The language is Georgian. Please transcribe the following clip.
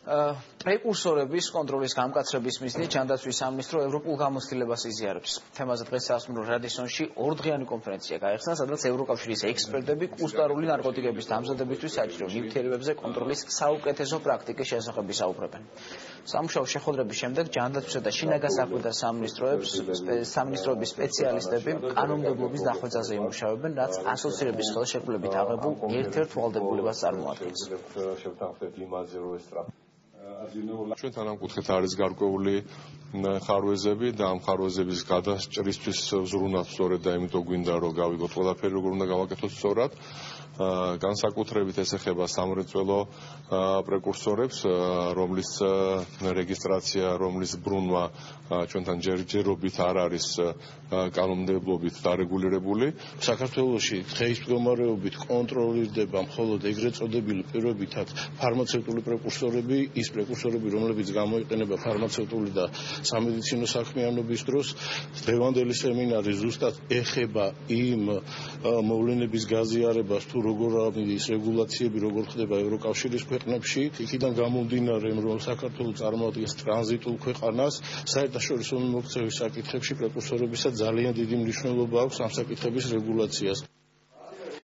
პრეკურსორების კონტროლის გამკაცრების მიზნით ჯანდაცვის სამინისტრო ევროპულ გამოცდილებას იზიარებს. თემაზე დღეს საასმურო რადისონში ორდღიანი კონფერენცია გაიხსნა, სადაც ევროკავშირის ექსპერტები კუსტარული ნარკოტიკების დამზადებისთვის საჭირო ნივთიერებებზე კონტროლის საუკეთესო პრაქტიკის შესახებ ისაუბრებენ. სამუშაო შეხვედრების შემდეგ ჯანდაცვისა და შინაგან საქმეთა სამინისტროების სპეციალისტები კანონმდებლობის დახვეწაზე იმუშავებენ, რაც ასოცირების ხელშეკრულებით აღებულ ერთ-ერთ ვალდებულებას წარმოადგენს. ჩვენთან ამ კუთხით არის გარკვეული ხარვეზები და ამ ხარვეზების გადასჭრისთვის ვზრუნავთ სწორედ და იმიტომ გვინდა რომ გავიგოთ ყველაფერი როგორ უნდა გავაკეთოთ სწორად. განსაკუთრებით ეს ეხება სამრეწველო პრეკურსორებს, რომლის რეგისტრაცია, რომლის ბრუნვა ჩვენთან ჯერჯერობით არ არის კანონმდებლობით დარეგულირებული. საქართველოში დღეის მდგომარეობით კონტროლირდება მხოლოდ ეგრეთ წოდებული პირობითად ფარმაცევტული პრეკურსორები, ის პრეკურსორები, რომლებიც გამოიყენება ფარმაცევტული და სამედიცინო საქმიანობის დროს. დღევანდელი სემინარი ზუსტად ეხება იმ მოვლენების გაზიარებას, თუ როგორ ის რეგულაციები როგორ ხდება ევროკავშირის ქვეყნებში. იქიდან გამომდინარე, რომ საქართველო წარმოადგენს ტრანზიტულ ქვეყანას, საერთაშორისო მიმოქცევის საკითხებში პრეკურსორებისა ძალიან დიდი მნიშვნელობა აქვს ამ საკითხების რეგულაციას.